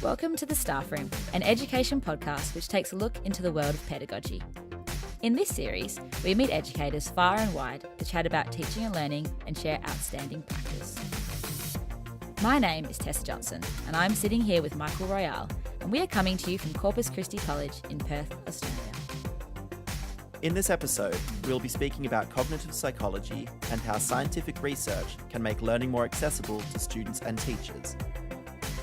Welcome to The Staff Room, an education podcast which takes a look into the world of pedagogy. In this series, we meet educators far and wide to chat about teaching and learning and share outstanding practice. My name is Tessa Johnson, and I'm sitting here with Michael Royale, and we are coming to you from Corpus Christi College in Perth, Australia. In this episode, we'll be speaking about cognitive psychology and how scientific research can make learning more accessible to students and teachers.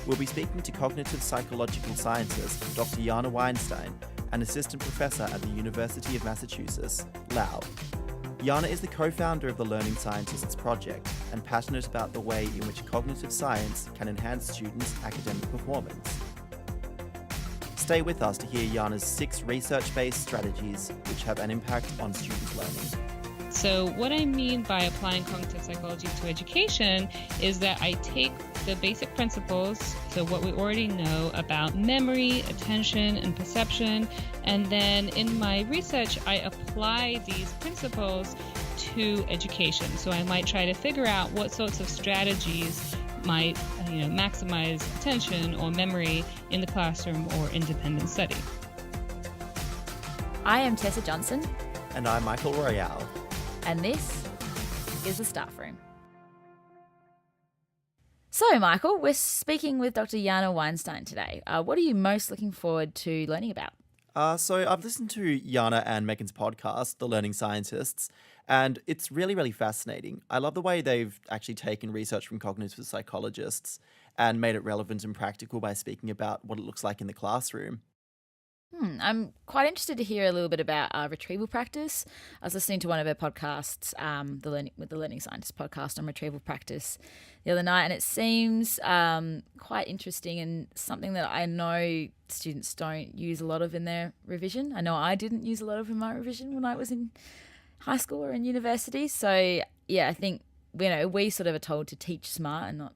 We'll be speaking to cognitive psychological scientist Dr. Jana Weinstein, an assistant professor at the University of Massachusetts, Lau. Jana is the co-founder of the Learning Scientists Project and passionate about the way in which cognitive science can enhance students' academic performance. Stay with us to hear Jana's 6 research-based strategies which have an impact on student learning. So what I mean by applying cognitive psychology to education is that I take the basic principles, so what we already know about memory, attention, and perception, and then in my research, I apply these principles to education. So I might try to figure out what sorts of strategies might maximize attention or memory in the classroom or independent study. I am Tessa Johnson. And I'm Michael Royale. And this is The Staff Room. So, Michael, we're speaking with Dr. Jana Weinstein today. What are you most looking forward to learning about? So I've listened to Jana and Megan's podcast, The Learning Scientists, and it's really, really fascinating. I love the way they've actually taken research from cognitive psychologists and made it relevant and practical by speaking about what it looks like in the classroom. I'm quite interested to hear a little bit about retrieval practice. I was listening to one of her podcasts, the Learning Scientists podcast on retrieval practice the other night, and it seems quite interesting and something that I know students don't use a lot of in their revision. I know I didn't use a lot of in my revision when I was in high school or in university. So, yeah, I think, we sort of are told to teach smart and not,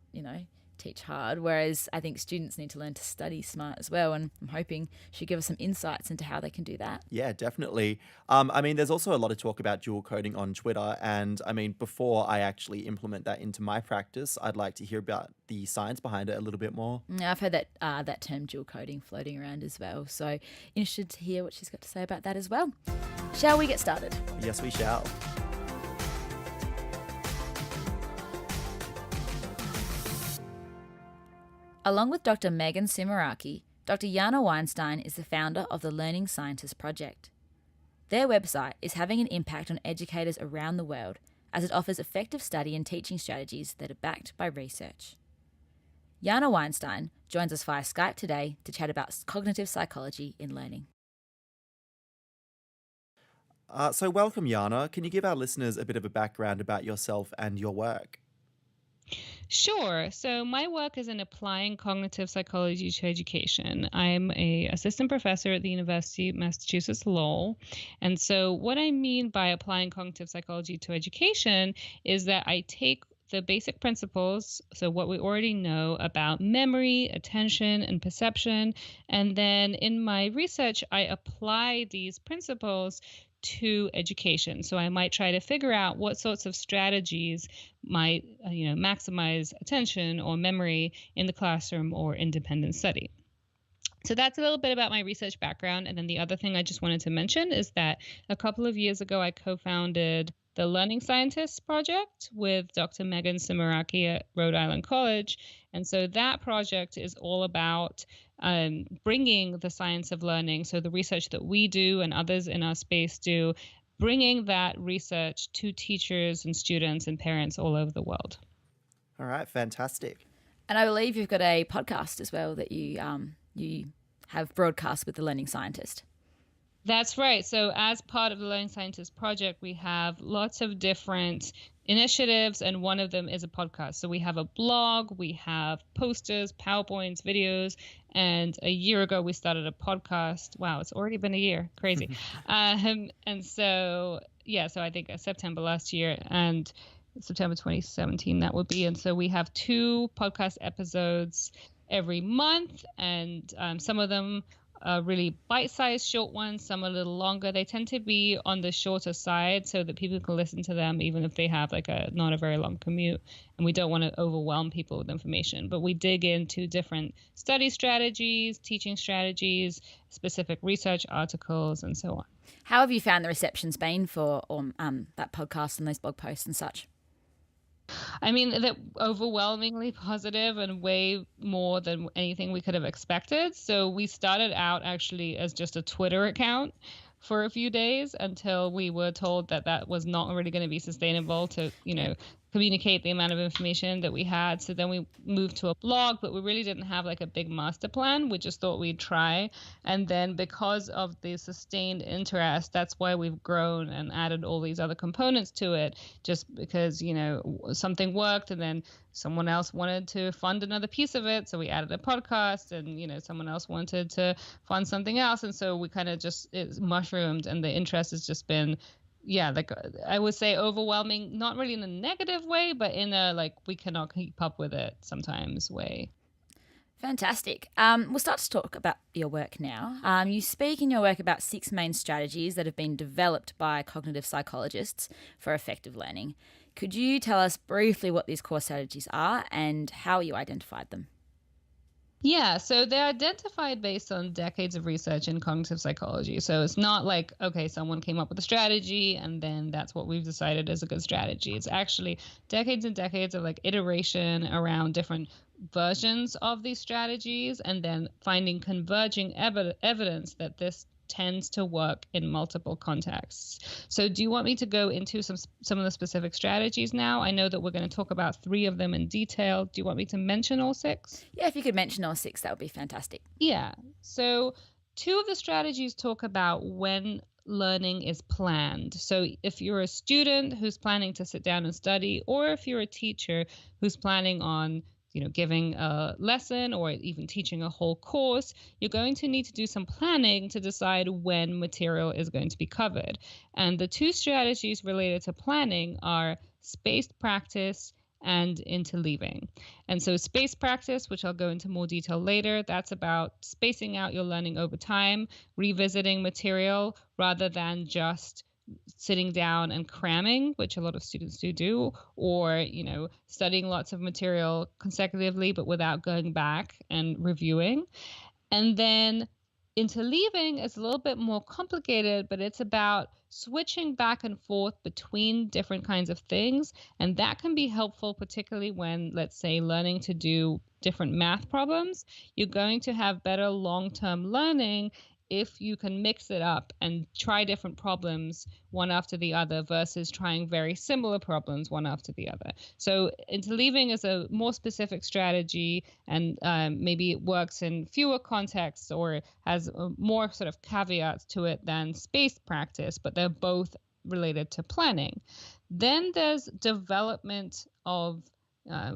teach hard, whereas I think students need to learn to study smart as well, and I'm hoping she'll give us some insights into how they can do that. Yeah, definitely. There's also a lot of talk about dual coding on Twitter, and before I actually implement that into my practice, I'd like to hear about the science behind it a little bit more. I've heard that term dual coding floating around as well, so interested to hear what she's got to say about that as well. Shall we get started? Yes, we shall. Along with Dr. Megan Simaraki, Dr. Jana Weinstein is the founder of the Learning Scientists Project. Their website is having an impact on educators around the world as it offers effective study and teaching strategies that are backed by research. Jana Weinstein joins us via Skype today to chat about cognitive psychology in learning. So welcome, Jana. Can you give our listeners a bit of a background about yourself and your work? Sure. So my work is in applying cognitive psychology to education. I'm an assistant professor at the University of Massachusetts Lowell. And so what I mean by applying cognitive psychology to education is that I take the basic principles, so what we already know about memory, attention, and perception, and then in my research, I apply these principles to education. So I might try to figure out what sorts of strategies might, maximize attention or memory in the classroom or independent study. So that's a little bit about my research background. And then the other thing I just wanted to mention is that a couple of years ago, I co-founded the Learning Scientists Project with Dr. Megan Simaraki at Rhode Island College. And so that project is all about bringing the science of learning, so the research that we do and others in our space do, bringing that research to teachers and students and parents all over the world. All right, fantastic. And I believe you've got a podcast as well that you have broadcast with the Learning Scientist. That's right. So as part of the Learning Scientists Project, we have lots of different initiatives, and one of them is a podcast. So we have a blog, we have posters, PowerPoints, videos, and a year ago we started a podcast. Wow, it's already been a year. Crazy. And so, so I think September last year and September 2017 that would be. And so we have 2 podcast episodes every month, and some of them really bite-sized short ones, some a little longer. They tend to be on the shorter side so that people can listen to them even if they have like not a very long commute, and we don't want to overwhelm people with information. But we dig into different study strategies, teaching strategies, specific research articles, and so on. How have you found the reception's been for that podcast and those blog posts and such? I mean, they're overwhelmingly positive and way more than anything we could have expected. So we started out actually as just a Twitter account for a few days until we were told that that was not really going to be sustainable to, communicate the amount of information that we had. So then we moved to a blog, but we really didn't have like a big master plan. We just thought we'd try. And then because of the sustained interest, that's why we've grown and added all these other components to it, just because, something worked and then someone else wanted to fund another piece of it. So we added a podcast and, someone else wanted to fund something else. And so we kind of it's mushroomed, and the interest has just been, like I would say overwhelming, not really in a negative way, but in a like we cannot keep up with it sometimes way. Fantastic. We'll start to talk about your work now. You speak in your work about 6 main strategies that have been developed by cognitive psychologists for effective learning. Could you tell us briefly what these core strategies are and how you identified them? Yeah, so they're identified based on decades of research in cognitive psychology. So it's not like, okay, someone came up with a strategy and then that's what we've decided is a good strategy. It's actually decades and decades of like iteration around different versions of these strategies and then finding converging evidence that this tends to work in multiple contexts. So do you want me to go into some of the specific strategies now? I know that we're going to talk about 3 of them in detail. Do you want me to mention all 6? Yeah, if you could mention all 6, that would be fantastic. Yeah. So 2 of the strategies talk about when learning is planned. So if you're a student who's planning to sit down and study, or if you're a teacher who's planning on giving a lesson or even teaching a whole course, you're going to need to do some planning to decide when material is going to be covered. And the 2 strategies related to planning are spaced practice and interleaving. And so spaced practice, which I'll go into more detail later, that's about spacing out your learning over time, revisiting material rather than just sitting down and cramming, which a lot of students do, or, studying lots of material consecutively, but without going back and reviewing. And then interleaving is a little bit more complicated, but it's about switching back and forth between different kinds of things. And that can be helpful, particularly when, let's say, learning to do different math problems. You're going to have better long-term learning if you can mix it up and try different problems one after the other versus trying very similar problems one after the other. So interleaving is a more specific strategy, and maybe it works in fewer contexts or has more sort of caveats to it than spaced practice, but they're both related to planning. Then there's development of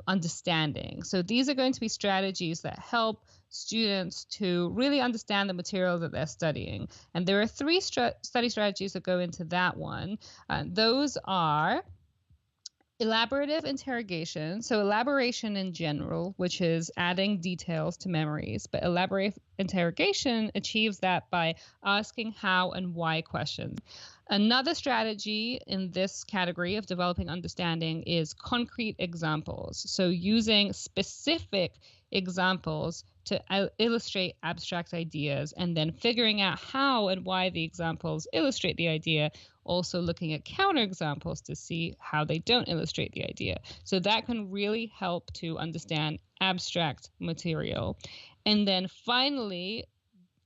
understanding. So these are going to be strategies that help students to really understand the material that they're studying. And there are 3 study strategies that go into that one. Those are elaborative interrogation. So elaboration in general, which is adding details to memories, but elaborative interrogation achieves that by asking how and why questions. Another strategy in this category of developing understanding is concrete examples. So using specific examples to illustrate abstract ideas and then figuring out how and why the examples illustrate the idea, also looking at counterexamples to see how they don't illustrate the idea. So that can really help to understand abstract material. And then finally,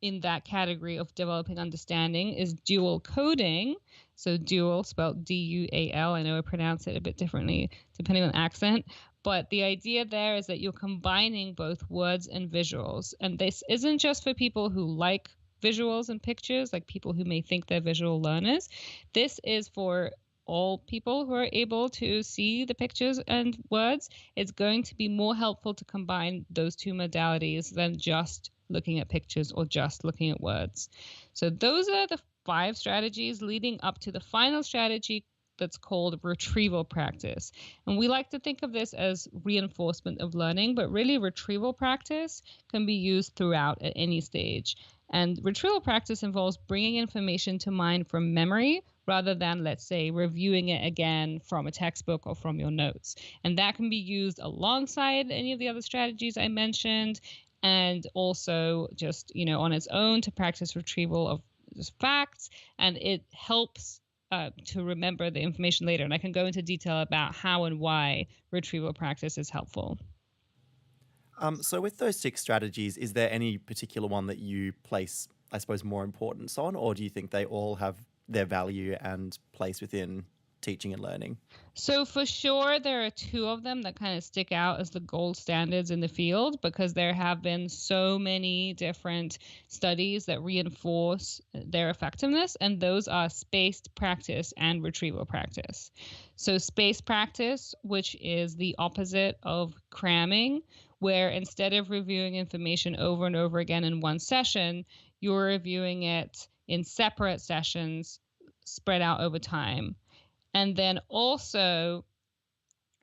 in that category of developing understanding is dual coding. So dual, spelled D-U-A-L. I know I pronounce it a bit differently depending on accent. But the idea there is that you're combining both words and visuals. And this isn't just for people who like visuals and pictures, like people who may think they're visual learners. This is for all people who are able to see the pictures and words. It's going to be more helpful to combine those 2 modalities than just looking at pictures or just looking at words. So those are the 5 strategies leading up to the final strategy that's called retrieval practice. And we like to think of this as reinforcement of learning, but really retrieval practice can be used throughout at any stage. And retrieval practice involves bringing information to mind from memory rather than, let's say, reviewing it again from a textbook or from your notes. And that can be used alongside any of the other strategies I mentioned, and also just, on its own to practice retrieval of facts. And it helps to remember the information later. And I can go into detail about how and why retrieval practice is helpful. So with those 6 strategies, is there any particular one that you place, I suppose, more importance on, or do you think they all have their value and place within teaching and learning? So for sure, there are 2 of them that kind of stick out as the gold standards in the field, because there have been so many different studies that reinforce their effectiveness, and those are spaced practice and retrieval practice. So spaced practice, which is the opposite of cramming, where instead of reviewing information over and over again in one session, you're reviewing it in separate sessions spread out over time. And then also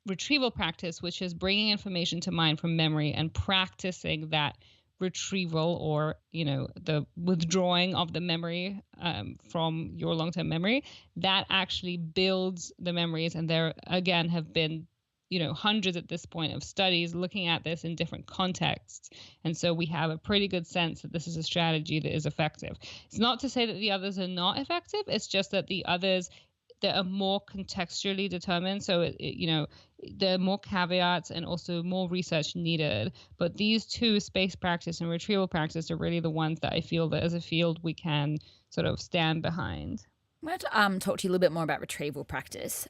retrieval practice, which is bringing information to mind from memory and practicing that retrieval, or, the withdrawing of the memory from your long-term memory. That actually builds the memories. And there, again, have been hundreds at this point of studies looking at this in different contexts. And so we have a pretty good sense that this is a strategy that is effective. It's not to say that the others are not effective. It's just that the others that are more contextually determined. So, there are more caveats and also more research needed. But these 2, space practice and retrieval practice, are really the ones that I feel that as a field we can sort of stand behind. I want to talk to you a little bit more about retrieval practice.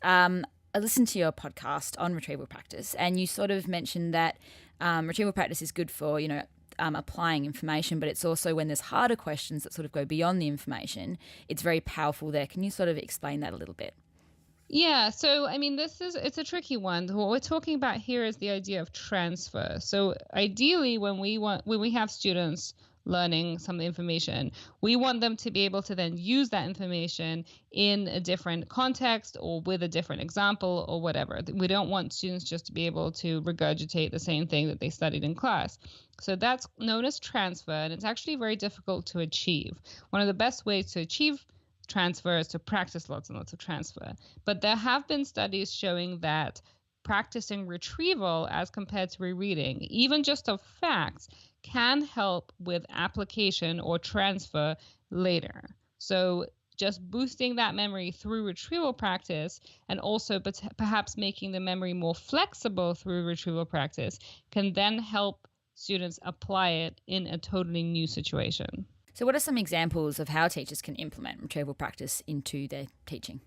I listened to your podcast on retrieval practice, and you sort of mentioned that retrieval practice is good for, applying information, but it's also when there's harder questions that sort of go beyond the information, it's very powerful there. Can you sort of explain that a little bit? Yeah, so I mean, it's a tricky one. What we're talking about here is the idea of transfer. So ideally, when we have students learning some information, we want them to be able to then use that information in a different context or with a different example or whatever. We don't want students just to be able to regurgitate the same thing that they studied in class. So that's known as transfer, and it's actually very difficult to achieve. One of the best ways to achieve transfer is to practice lots and lots of transfer. But there have been studies showing that practicing retrieval as compared to rereading, even just of facts, can help with application or transfer later. So just boosting that memory through retrieval practice, and also perhaps making the memory more flexible through retrieval practice, can then help students apply it in a totally new situation. So what are some examples of how teachers can implement retrieval practice into their teaching?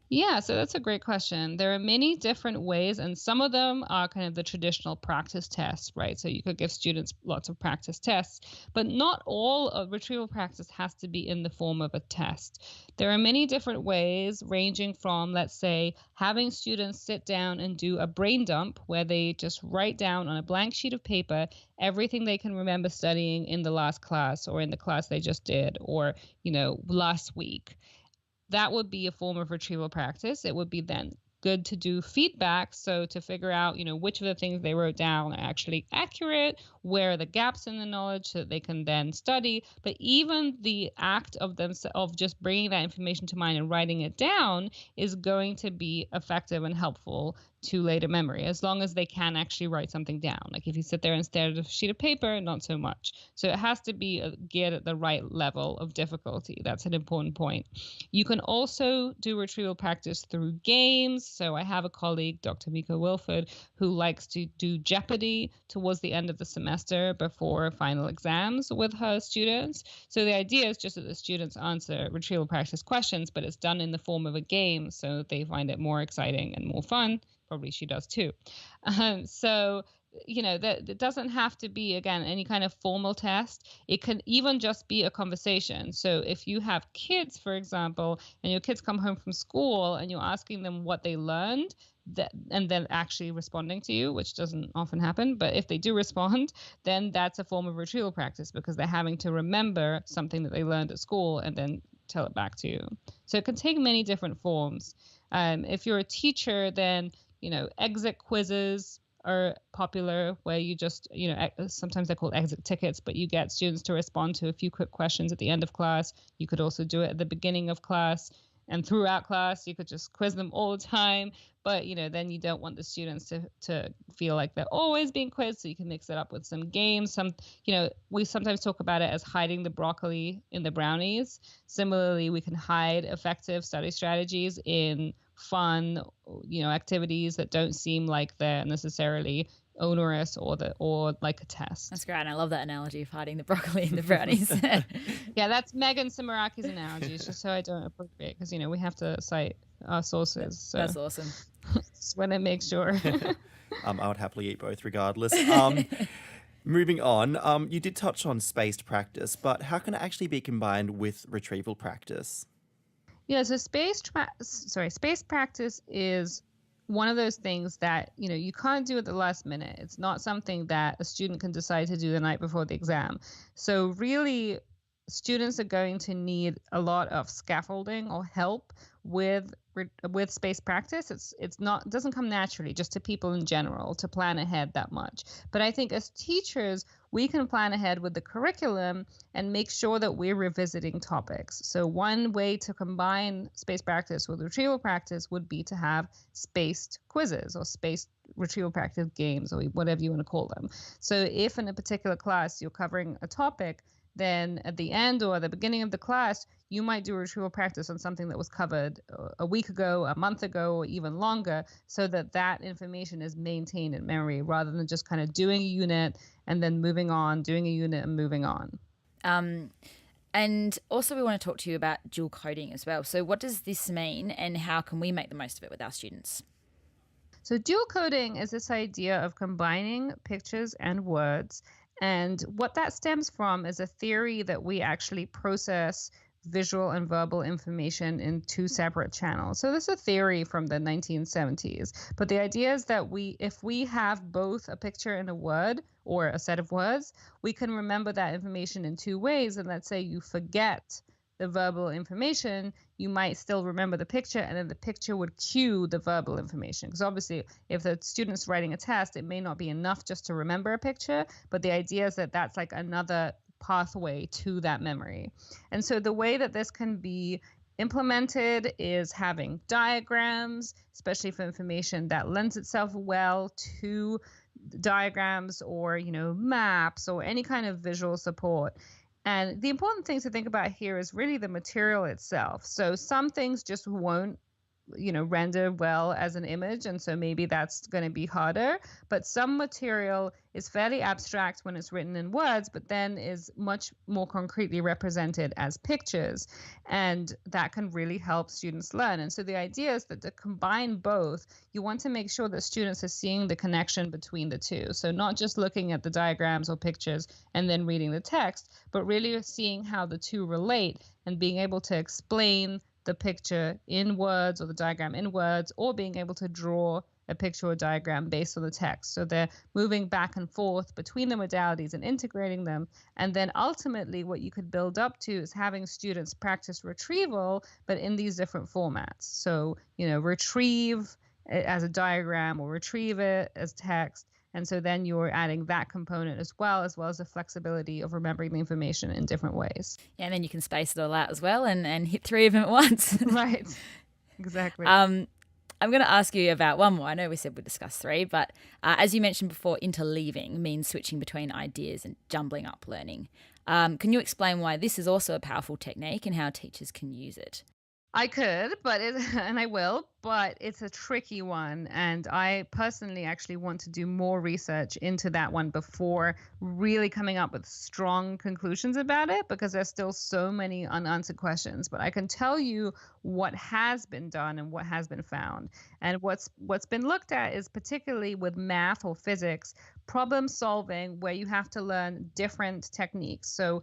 Yeah, so that's a great question. There are many different ways, and some of them are kind of the traditional practice tests, right? So you could give students lots of practice tests, but not all of retrieval practice has to be in the form of a test. There are many different ways, ranging from, let's say, having students sit down and do a brain dump where they just write down on a blank sheet of paper everything they can remember studying in the last class or in the class they just did, or, last week. That would be a form of retrieval practice. It would be then good to do feedback. So to figure out, which of the things they wrote down are actually accurate, where are the gaps in the knowledge so that they can then study. But even the act of just bringing that information to mind and writing it down is going to be effective and helpful to later memory, as long as they can actually write something down. Like if you sit there and stare at a sheet of paper, not so much. So it has to be geared at the right level of difficulty. That's an important point. You can also do retrieval practice through games. So I have a colleague, Dr. Mika Wilford, who likes to do Jeopardy towards the end of the semester before final exams with her students. So the idea is just that the students answer retrieval practice questions, but it's done in the form of a game so that they find it more exciting and more fun. Probably she does too. So, that it doesn't have to be, again, any kind of formal test. It can even just be a conversation. So if you have kids, for example, and your kids come home from school and you're asking them what they learned, and then actually responding to you, which doesn't often happen, but if they do respond, then that's a form of retrieval practice, because they're having to remember something that they learned at school and then tell it back to you. So it can take many different forms. If you're a teacher, then exit quizzes are popular, where you just, sometimes they're called exit tickets, but you get students to respond to a few quick questions at the end of class. You could also do it at the beginning of class. And throughout class, you could just quiz them all the time. But, then you don't want the students to feel like they're always being quizzed. So you can mix it up with some games. We sometimes talk about it as hiding the broccoli in the brownies. Similarly, we can hide effective study strategies in fun, activities that don't seem like they're necessarily onerous or like a test. That's great. And I love that analogy of hiding the broccoli in the brownies. Yeah, that's Megan Simaraki's analogy. It's just so I don't appropriate, because we have to cite our sources. So that's awesome. Just want to make sure. I would happily eat both regardless. Moving on, you did touch on spaced practice, but how can it actually be combined with retrieval practice? Yeah, so spaced practice is one of those things that, you can't do at the last minute. It's not something that a student can decide to do the night before the exam. So really, students are going to need a lot of scaffolding or help with spaced practice. It doesn't come naturally just to people in general to plan ahead that much. But I think as teachers, we can plan ahead with the curriculum and make sure that we're revisiting topics. So one way to combine spaced practice with retrieval practice would be to have spaced quizzes or spaced retrieval practice games, or whatever you want to call them. So if in a particular class you're covering a topic, then at the end or at the beginning of the class, you might do retrieval practice on something that was covered a week ago, a month ago, or even longer, so that information is maintained in memory rather than just kind of doing a unit and then moving on, doing a unit and moving on. And also we want to talk to you about dual coding as well. So what does this mean, and how can we make the most of it with our students? So dual coding is this idea of combining pictures and words. And what that stems from is a theory that we actually process visual and verbal information in two separate channels. So this is a theory from the 1970s. But the idea is that if we have both a picture and a word, or a set of words, we can remember that information in two ways. And let's say you forget the verbal information, you might still remember the picture, and then the picture would cue the verbal information. Because obviously, if the student's writing a test, it may not be enough just to remember a picture, but the idea is that that's like another pathway to that memory. And so the way that this can be implemented is having diagrams, especially for information that lends itself well to diagrams or, maps or any kind of visual support. And the important thing to think about here is really the material itself. So some things just won't, render well as an image. And so maybe that's going to be harder. But some material is fairly abstract when it's written in words, but then is much more concretely represented as pictures. And that can really help students learn. And so the idea is that to combine both, you want to make sure that students are seeing the connection between the two. So not just looking at the diagrams or pictures and then reading the text, but really seeing how the two relate and being able to explain the picture in words or the diagram in words, or being able to draw a picture or diagram based on the text. So they're moving back and forth between the modalities and integrating them. And then ultimately what you could build up to is having students practice retrieval, but in these different formats. So, retrieve as a diagram or retrieve it as text. And so then you're adding that component as well as the flexibility of remembering the information in different ways. Yeah, and then you can space it all out as well and hit three of them at once. Right, exactly. I'm going to ask you about one more. I know we said we'd discuss three, but as you mentioned before, interleaving means switching between ideas and jumbling up learning. Can you explain why this is also a powerful technique and how teachers can use it? I could, and I will, but it's a tricky one. And I personally actually want to do more research into that one before really coming up with strong conclusions about it, because there's still so many unanswered questions. But I can tell you what has been done and what has been found. And what's been looked at is particularly with math or physics, problem solving, where you have to learn different techniques. So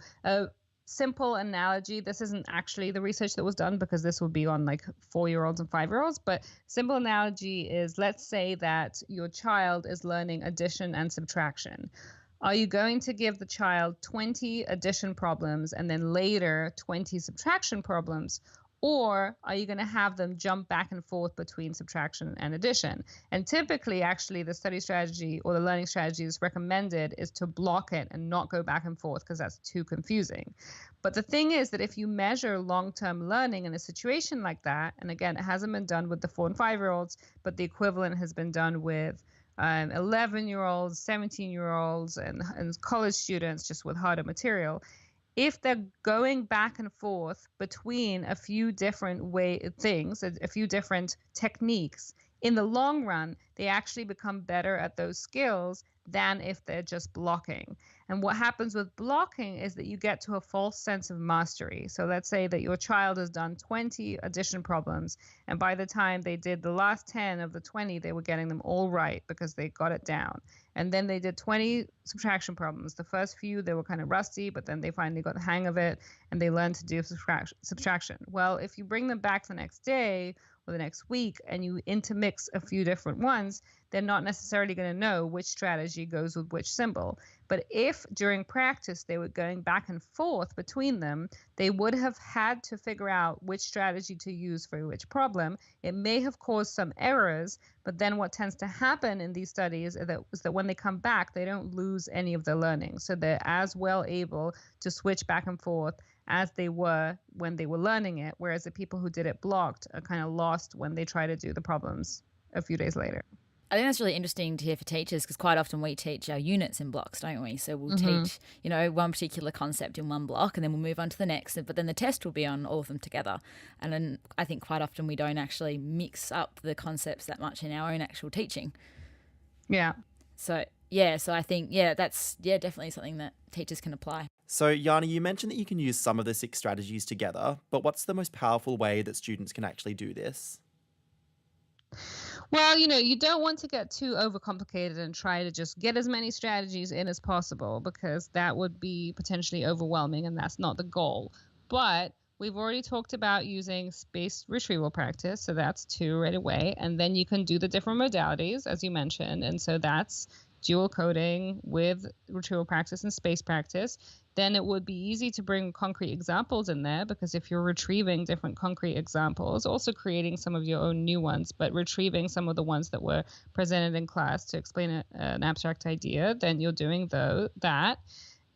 simple analogy, this isn't actually the research that was done because this would be on like 4-year-olds and 5-year-olds, but simple analogy is, let's say that your child is learning addition and subtraction. Are you going to give the child 20 addition problems and then later 20 subtraction problems? Or are you going to have them jump back and forth between subtraction and addition? And typically, actually, the study strategy or the learning strategy that's recommended is to block it and not go back and forth, because that's too confusing. But the thing is that if you measure long-term learning in a situation like that, and again, it hasn't been done with the 4 and 5-year-olds, but the equivalent has been done with 11-year-olds, 17-year-olds, and college students, just with harder material. If they're going back and forth between a few different things, a few different techniques, in the long run, they actually become better at those skills than if they're just blocking. And what happens with blocking is that you get to a false sense of mastery. So let's say that your child has done 20 addition problems, and by the time they did the last 10 of the 20, they were getting them all right because they got it down. And then they did 20 subtraction problems. The first few, they were kind of rusty, but then they finally got the hang of it and they learned to do subtraction. Well, if you bring them back the next day or the next week and you intermix a few different ones, they're not necessarily going to know which strategy goes with which symbol. But if during practice they were going back and forth between them, they would have had to figure out which strategy to use for which problem. It may have caused some errors, but then what tends to happen in these studies is that when they come back, they don't lose any of their learning. So they're as well able to switch back and forth as they were when they were learning it, whereas the people who did it blocked are kind of lost when they try to do the problems a few days later. I think that's really interesting to hear for teachers, because quite often we teach our units in blocks, don't we? So we'll teach, one particular concept in one block, and then we'll move on to the next, but then the test will be on all of them together. And then I think quite often we don't actually mix up the concepts that much in our own actual teaching. Yeah. So I think, that's definitely something that teachers can apply. So, Jana, you mentioned that you can use some of the 6 strategies together, but what's the most powerful way that students can actually do this? Well, you don't want to get too overcomplicated and try to just get as many strategies in as possible, because that would be potentially overwhelming, and that's not the goal. But we've already talked about using spaced retrieval practice, so that's 2 right away. And then you can do the different modalities, as you mentioned. And so that's dual coding with retrieval practice and space practice. Then it would be easy to bring concrete examples in there, because if you're retrieving different concrete examples, also creating some of your own new ones, but retrieving some of the ones that were presented in class to explain an abstract idea, then you're doing that.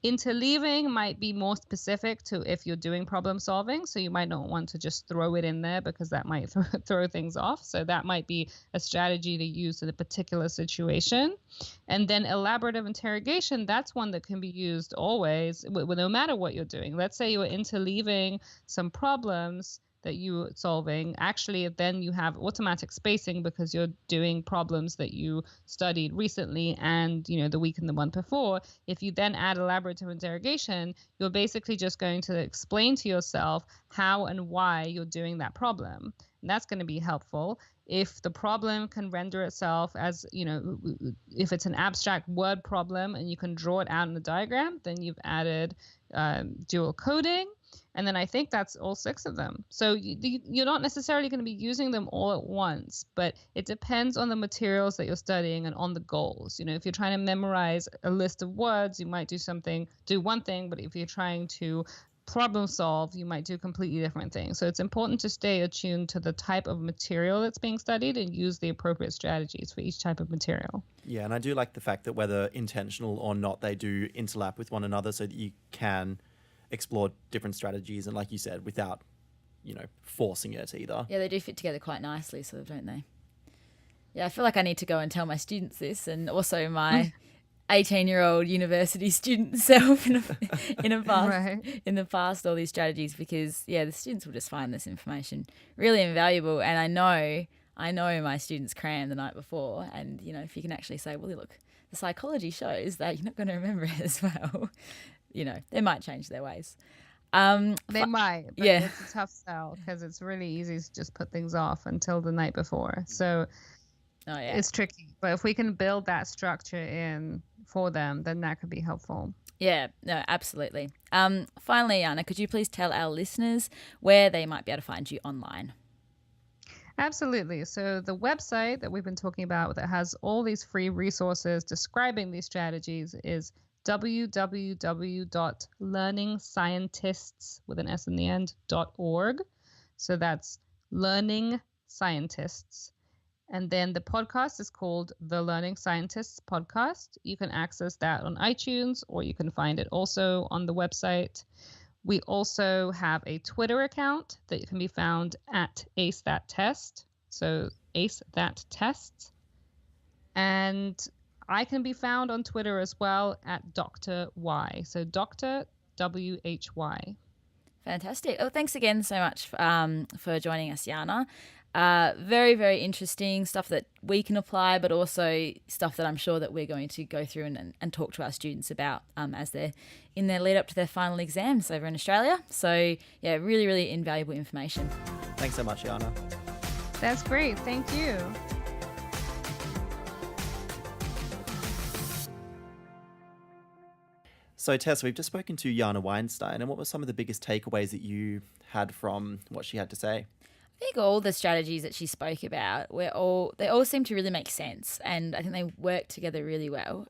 Interleaving might be more specific to if you're doing problem solving, so you might not want to just throw it in there because that might throw things off. So that might be a strategy to use in a particular situation. And then elaborative interrogation, that's one that can be used always, no matter what you're doing. Let's say you're interleaving some problems that you're solving. Actually, then you have automatic spacing because you're doing problems that you studied recently and, the week and the month before. If you then add elaborative interrogation, you're basically just going to explain to yourself how and why you're doing that problem. And that's going to be helpful. If the problem can render itself as, if it's an abstract word problem and you can draw it out in the diagram, then you've added dual coding. And then I think that's all 6 of them. So you're not necessarily going to be using them all at once, but it depends on the materials that you're studying and on the goals. If you're trying to memorize a list of words, you might do one thing, but if you're trying to problem solve, you might do completely different things. So it's important to stay attuned to the type of material that's being studied and use the appropriate strategies for each type of material. Yeah, and I do like the fact that whether intentional or not, they do interlap with one another so that you can explore different strategies, and like you said, without forcing it either. Yeah, they do fit together quite nicely, sort of, don't they? Yeah, I feel like I need to go and tell my students this, and also my 18-year-old university student self in the past, all these strategies, because the students will just find this information really invaluable. And I know my students cram the night before, and if you can actually say, well, look, the psychology shows that you're not going to remember it as well. They might change their ways. They might, but it's a tough sell because it's really easy to just put things off until the night before. So it's tricky. But if we can build that structure in for them, then that could be helpful. Yeah, no, absolutely. Finally, Jana, could you please tell our listeners where they might be able to find you online? Absolutely. So the website that we've been talking about that has all these free resources describing these strategies is www.learningscientists.org. So that's Learning Scientists. And then the podcast is called The Learning Scientists Podcast. You can access that on iTunes, or you can find it also on the website. We also have a Twitter account that can be found at Ace That Test. So Ace That Test. And I can be found on Twitter as well at Dr. Y. So Dr. WHY. Fantastic. Oh, thanks again so much for joining us, Jana. Very, very interesting stuff that we can apply, but also stuff that I'm sure that we're going to go through and talk to our students about as they're in their lead up to their final exams over in Australia. So, yeah, really, really invaluable information. Thanks so much, Jana. That's great. Thank you. So, Tess, we've just spoken to Jana Weinstein, and what were some of the biggest takeaways that you had from what she had to say? I think all the strategies that she spoke about they all seem to really make sense, and I think they work together really well.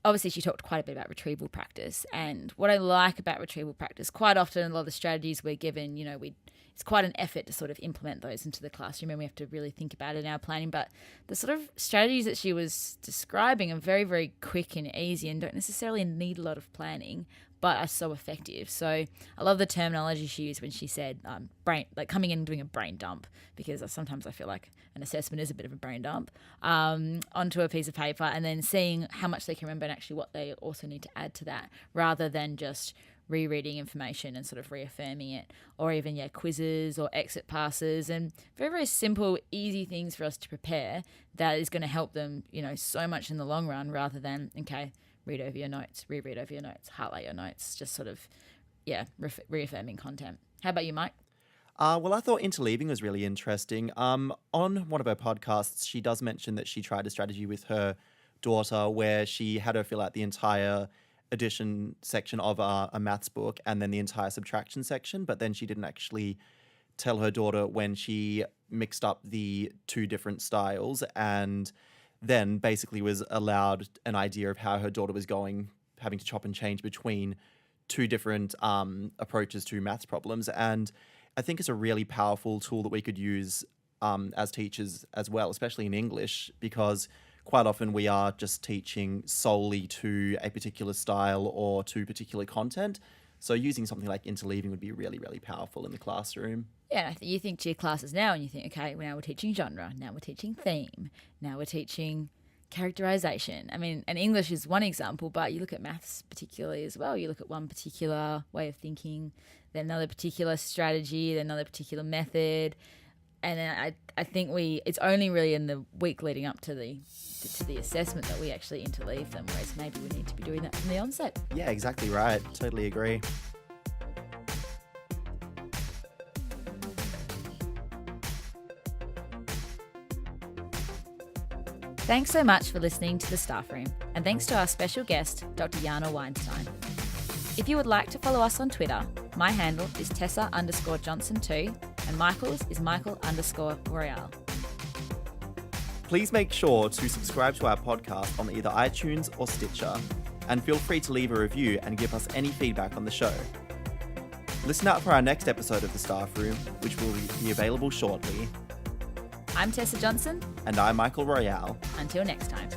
Obviously, she talked quite a bit about retrieval practice, and what I like about retrieval practice, quite often a lot of the strategies we're given, it's quite an effort to sort of implement those into the classroom, and we have to really think about it in our planning. But the sort of strategies that she was describing are very, very quick and easy and don't necessarily need a lot of planning, but are so effective. So I love the terminology she used when she said coming in and doing a brain dump, because sometimes I feel like an assessment is a bit of a brain dump, onto a piece of paper, and then seeing how much they can remember and actually what they also need to add to that, rather than just rereading information and sort of reaffirming it, or even quizzes or exit passes, and very, very simple, easy things for us to prepare that is going to help them, so much in the long run, rather than, okay, read over your notes, reread over your notes, highlight your notes, just sort of, reaffirming content. How about you, Mike? Well, I thought interleaving was really interesting. On one of her podcasts, she does mention that she tried a strategy with her daughter where she had her fill out the entire addition section of a maths book and then the entire subtraction section, but then she didn't actually tell her daughter when she mixed up the two different styles, and then basically was allowed an idea of how her daughter was having to chop and change between two different approaches to maths problems. And I think it's a really powerful tool that we could use as teachers as well, especially in English, because quite often we are just teaching solely to a particular style or to particular content. So using something like interleaving would be really, really powerful in the classroom. Yeah, you think to your classes now and you think, okay, now we're teaching genre, now we're teaching theme, now we're teaching characterization. I mean, and English is one example, but you look at maths particularly as well. You look at one particular way of thinking, then another particular strategy, then another particular method. And then I think it's only really in the week leading up to the assessment that we actually interleave them, whereas maybe we need to be doing that from the onset. Yeah, exactly right. Totally agree. Thanks so much for listening to The Staff Room, and thanks to our special guest, Dr. Jana Weinstein. If you would like to follow us on Twitter, my handle is Tessa_Johnson2, and Michael's is Michael_Royale. Please make sure to subscribe to our podcast on either iTunes or Stitcher, and feel free to leave a review and give us any feedback on the show. Listen out for our next episode of The Staff Room, which will be available shortly. I'm Tessa Johnson. And I'm Michael Royale. Until next time.